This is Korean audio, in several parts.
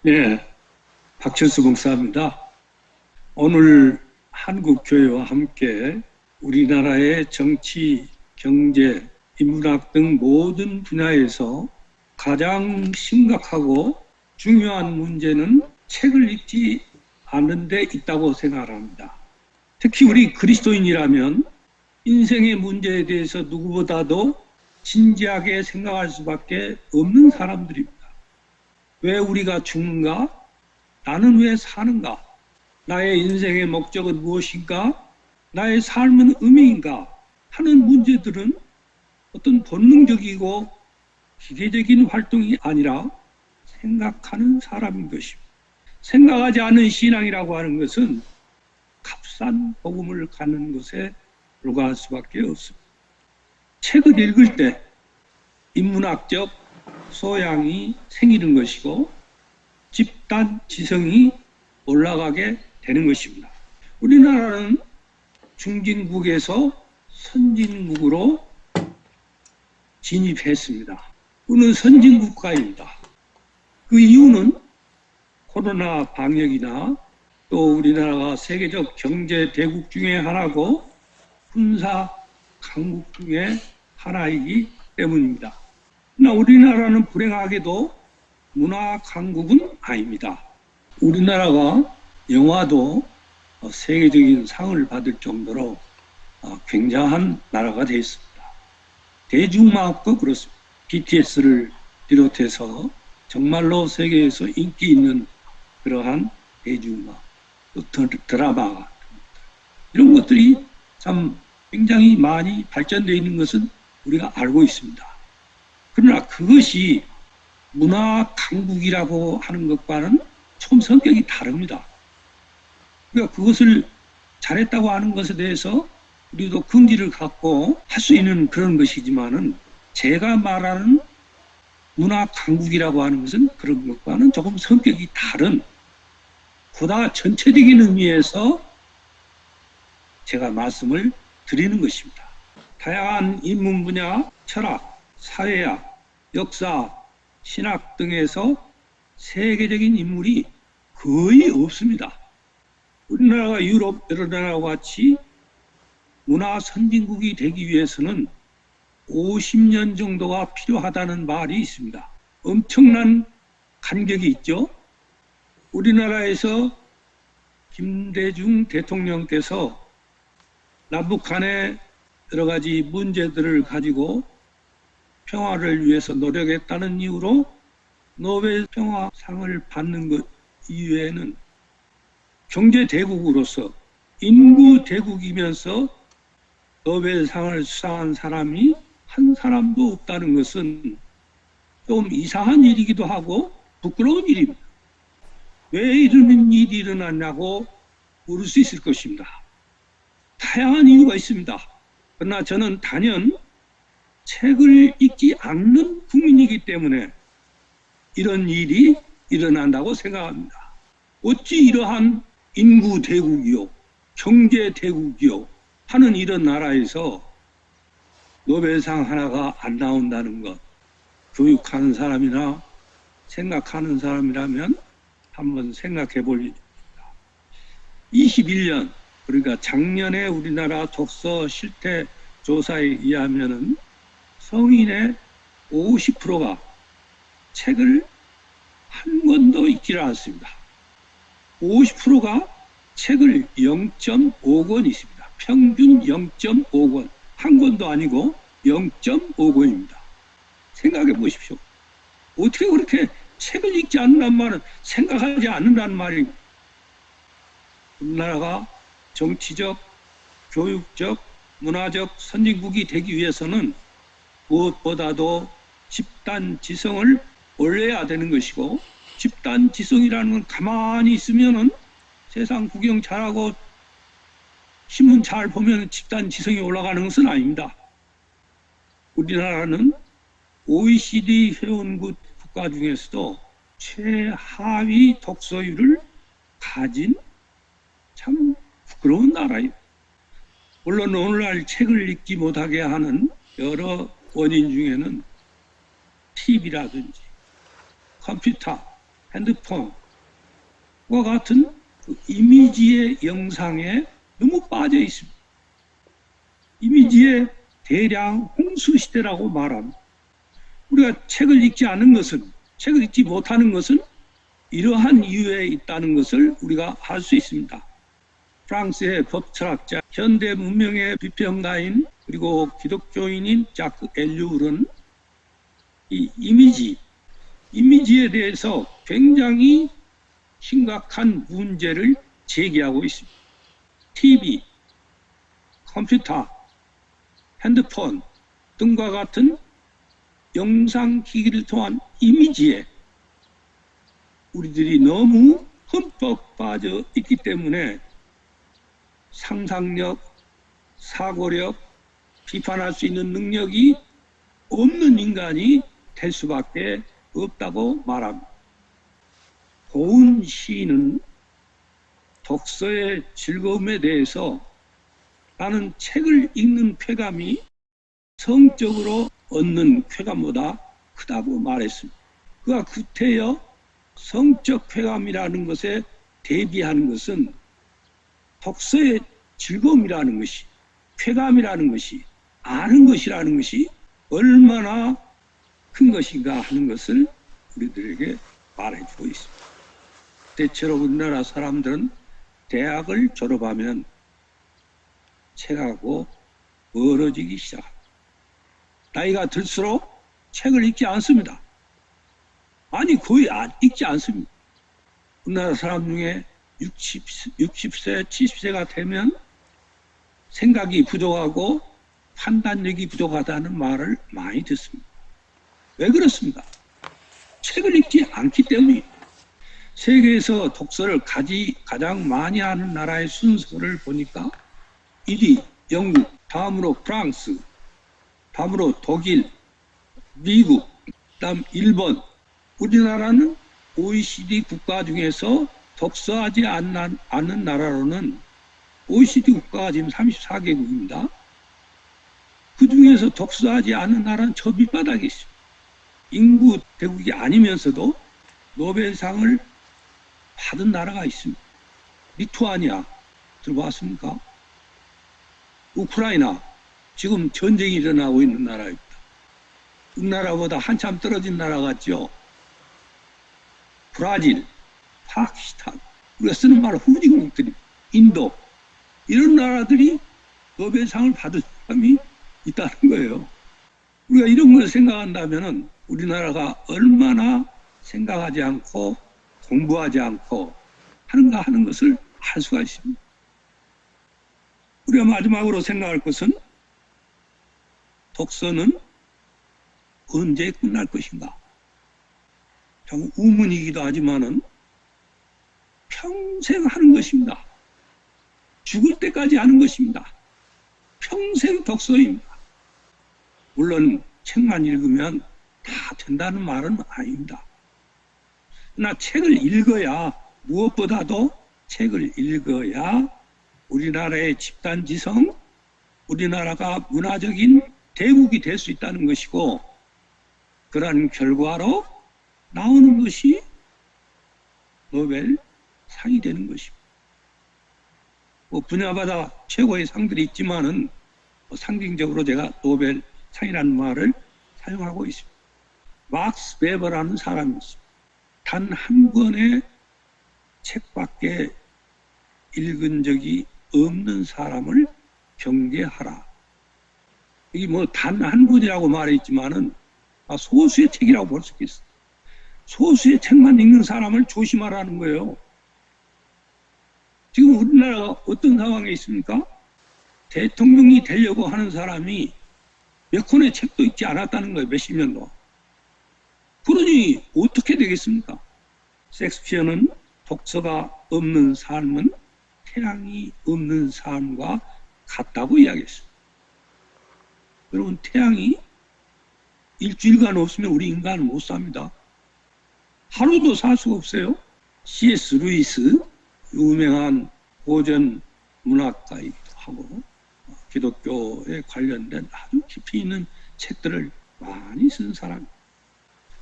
네, 박철수 목사입니다. 오늘 한국 교회와 함께 우리나라의 정치, 경제, 인문학 등 모든 분야에서 가장 심각하고 중요한 문제는 책을 읽지 않는 데 있다고 생각합니다. 특히 우리 그리스도인이라면 인생의 문제에 대해서 누구보다도 진지하게 생각할 수밖에 없는 사람들입니다. 왜 우리가 죽는가? 나는 왜 사는가? 나의 인생의 목적은 무엇인가? 나의 삶은 의미인가? 하는 문제들은 어떤 본능적이고 기계적인 활동이 아니라 생각하는 사람인 것입니다. 생각하지 않은 신앙이라고 하는 것은 값싼 복음을 갖는 것에 불과할 수밖에 없습니다. 책을 읽을 때 인문학적 소양이 생기는 것이고 집단 지성이 올라가게 되는 것입니다. 우리나라는 중진국에서 선진국으로 진입했습니다. 우리는 선진국가입니다. 그 이유는 코로나 방역이나 또 우리나라가 세계적 경제 대국 중에 하나고 군사 강국 중에 하나이기 때문입니다. 그러나 우리나라는 불행하게도 문화 강국은 아닙니다. 우리나라가 영화도 세계적인 상을 받을 정도로 굉장한 나라가 되어 있습니다. 대중음악도 그렇습니다. BTS를 비롯해서 정말로 세계에서 인기 있는 그러한 대중음악, 또 드라마 이런 것들이 참 굉장히 많이 발전되어 있는 것은 우리가 알고 있습니다. 그러나 그것이 문화 강국이라고 하는 것과는 좀 성격이 다릅니다. 그러니까 그것을 잘했다고 하는 것에 대해서 우리도 긍지를 갖고 할 수 있는 그런 것이지만은 제가 말하는 문화 강국이라고 하는 것은 그런 것과는 조금 성격이 다른 보다 전체적인 의미에서 제가 말씀을 드리는 것입니다. 다양한 인문 분야, 철학, 사회학, 역사, 신학 등에서 세계적인 인물이 거의 없습니다. 우리나라가 유럽 여러 나라와 같이 문화 선진국이 되기 위해서는 50년 정도가 필요하다는 말이 있습니다. 엄청난 간격이 있죠. 우리나라에서 김대중 대통령께서 남북 간의 여러 가지 문제들을 가지고 평화를 위해서 노력했다는 이유로 노벨 평화상을 받는 것 이외에는 경제 대국으로서 인구 대국이면서 노벨상을 수상한 사람이 한 사람도 없다는 것은 좀 이상한 일이기도 하고 부끄러운 일입니다. 왜 이런 일이 일어났냐고 물을 수 있을 것입니다. 다양한 이유가 있습니다. 그러나 저는 단연 책을 읽지 않는 국민이기 때문에 이런 일이 일어난다고 생각합니다. 어찌 이러한 인구 대국이요, 경제 대국이요 하는 이런 나라에서 노벨상 하나가 안 나온다는 것, 교육하는 사람이나 생각하는 사람이라면 한번 생각해 볼 일입니다. 21년, 그러니까 작년에 우리나라 독서 실태 조사에 의하면은 성인의 50%가 책을 한 권도 읽지를 않습니다. 50%가 책을 0.5권 있습니다. 평균 0.5권. 한 권도 아니고 0.5권입니다. 생각해 보십시오. 어떻게 그렇게 책을 읽지 않는다는 말은 생각하지 않는다는 말입니다. 우리나라가 정치적, 교육적, 문화적 선진국이 되기 위해서는 무엇보다도 집단 지성을 올려야 되는 것이고, 집단 지성이라는 건 가만히 있으면은 세상 구경 잘하고 신문 잘 보면 집단 지성이 올라가는 것은 아닙니다. 우리나라는 OECD 회원국 국가 중에서도 최하위 독서율을 가진 참 부끄러운 나라입니다. 물론 오늘날 책을 읽지 못하게 하는 여러 원인 중에는 TV라든지 컴퓨터, 핸드폰과 같은 그 이미지의 영상에 너무 빠져 있습니다. 이미지의 대량 홍수 시대라고 말합니다. 우리가 책을 읽지 않는 것은, 책을 읽지 못하는 것은 이러한 이유에 있다는 것을 우리가 알 수 있습니다. 프랑스의 법철학자, 현대 문명의 비평가인 그리고 기독교인인 자크 엘류울은 이 이미지에 대해서 굉장히 심각한 문제를 제기하고 있습니다. TV, 컴퓨터, 핸드폰 등과 같은 영상기기를 통한 이미지에 우리들이 너무 흠뻑 빠져 있기 때문에 상상력, 사고력, 비판할 수 있는 능력이 없는 인간이 될 수밖에 없다고 말합니다. 고은 시인은 독서의 즐거움에 대해서 나는 책을 읽는 쾌감이 성적으로 얻는 쾌감보다 크다고 말했습니다. 그가 구태여 성적 쾌감이라는 것에 대비하는 것은 독서의 즐거움이라는 것이, 쾌감이라는 것이, 아는 것이라는 것이 얼마나 큰 것인가 하는 것을 우리들에게 말해주고 있습니다. 대체로 우리나라 사람들은 대학을 졸업하면 책하고 멀어지기 시작합니다. 나이가 들수록 책을 읽지 않습니다. 아니 거의 읽지 않습니다. 우리나라 사람 중에 60세, 70세가 되면 생각이 부족하고 판단력이 부족하다는 말을 많이 듣습니다. 왜 그렇습니까? 책을 읽지 않기 때문입니다. 세계에서 독서를 가장 많이 하는 나라의 순서를 보니까 1위 영국, 다음으로 프랑스, 다음으로 독일, 미국, 다음 일본. 우리나라는 OECD 국가 중에서 독서하지 않는 나라로는 OECD 국가가 지금 34개국입니다. 그 중에서 독서하지 않는 나라는 저 밑바닥에 있습니다. 인구 대국이 아니면서도 노벨상을 받은 나라가 있습니다. 리투아니아 들어봤습니까? 우크라이나 지금 전쟁이 일어나고 있는 나라입니다. 우리나라보다 한참 떨어진 나라 같죠. 브라질, 파키스탄, 우리가 쓰는 말 후진국들이, 인도 이런 나라들이 노벨상을 받은 사람이 있다는 거예요. 우리가 이런 걸 생각한다면 우리나라가 얼마나 생각하지 않고 공부하지 않고 하는가 하는 것을 알 수가 있습니다. 우리가 마지막으로 생각할 것은 독서는 언제 끝날 것인가? 참 우문이기도 하지만은 평생 하는 것입니다. 죽을 때까지 하는 것입니다. 평생 독서입니다. 물론 책만 읽으면 다 된다는 말은 아닙니다. 그러나 책을 읽어야, 무엇보다도 책을 읽어야 우리나라의 집단지성, 우리나라가 문화적인 대국이 될 수 있다는 것이고, 그러한 결과로 나오는 것이 노벨상이 되는 것입니다. 분야마다 최고의 상들이 있지만은 상징적으로 제가 노벨상이라는 말을 사용하고 있습니다. 막스 베버라는 사람이 있습니다. 단 한 권의 책밖에 읽은 적이 없는 사람을 경계하라. 이게 단 한 권이라고 말했지만은 소수의 책이라고 볼 수 있겠어요. 소수의 책만 읽는 사람을 조심하라는 거예요. 지금 우리나라가 어떤 상황에 있습니까? 대통령이 되려고 하는 사람이 몇 권의 책도 읽지 않았다는 거예요. 몇십 년도. 그러니 어떻게 되겠습니까? 셰익스피어는 독서가 없는 삶은 태양이 없는 삶과 같다고 이야기했어요. 여러분, 태양이 일주일간 없으면 우리 인간은 못 삽니다. 하루도 살 수가 없어요. C.S. 루이스, 유명한 고전 문학가이기도 하고 기독교에 관련된 아주 깊이 있는 책들을 많이 쓴 사람.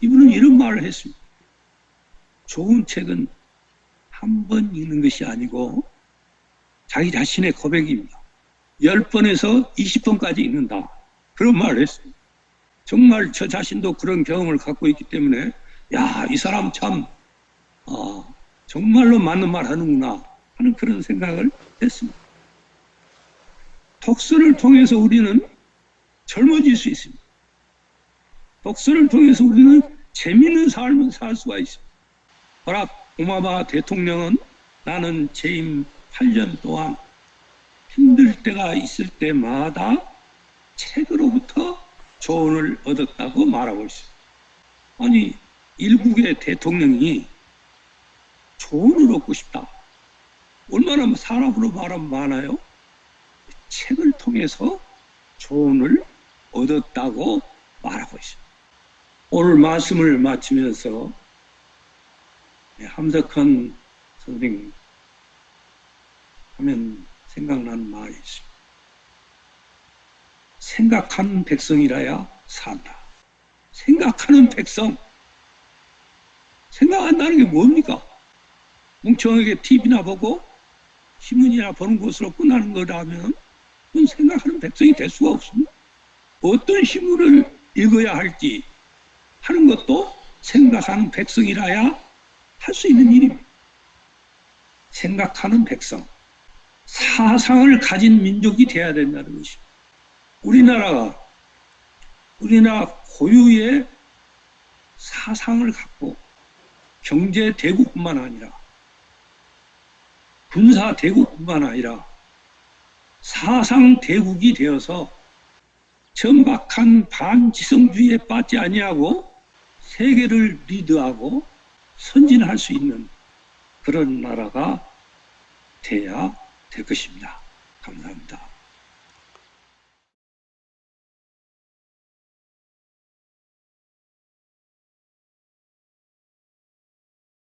이분은 이런 말을 했습니다. 좋은 책은 한 번 읽는 것이 아니고 자기 자신의 고백입니다. 10번에서 20번까지 읽는다. 그런 말을 했어요. 정말 저 자신도 그런 경험을 갖고 있기 때문에 야, 이 사람 참 정말로 맞는 말 하는구나 하는 그런 생각을 했습니다. 독서를 통해서 우리는 젊어질 수 있습니다. 독서를 통해서 우리는 재미있는 삶을 살 수가 있습니다. 버락 오바마 대통령은 나는 재임 8년 동안 힘들 때가 있을 때마다 책으로부터 조언을 얻었다고 말하고 있습니다. 아니, 일국의 대통령이 조언을 얻고 싶다. 얼마나 사람으로 말하면 많아요? 책을 통해서 조언을 얻었다고 말하고 있습니다. 오늘 말씀을 마치면서 함석헌 선생님 하면 생각나는 말이 있습니다. 생각하는 백성이라야 산다. 생각하는 백성. 생각한다는 게 뭡니까? 뭉청하게 TV나 보고 신문이나 보는 것으로 끝나는 거라면 그건 생각하는 백성이 될 수가 없습니다. 어떤 신문을 읽어야 할지 하는 것도 생각하는 백성이라야 할 수 있는 일입니다. 생각하는 백성. 사상을 가진 민족이 돼야 된다는 것입니다. 우리나라 고유의 사상을 갖고 경제 대국뿐만 아니라 군사 대국뿐만 아니라 사상 대국이 되어서 천박한 반지성주의에 빠지지 아니하고 세계를 리드하고 선진할 수 있는 그런 나라가 돼야 될 것입니다. 감사합니다.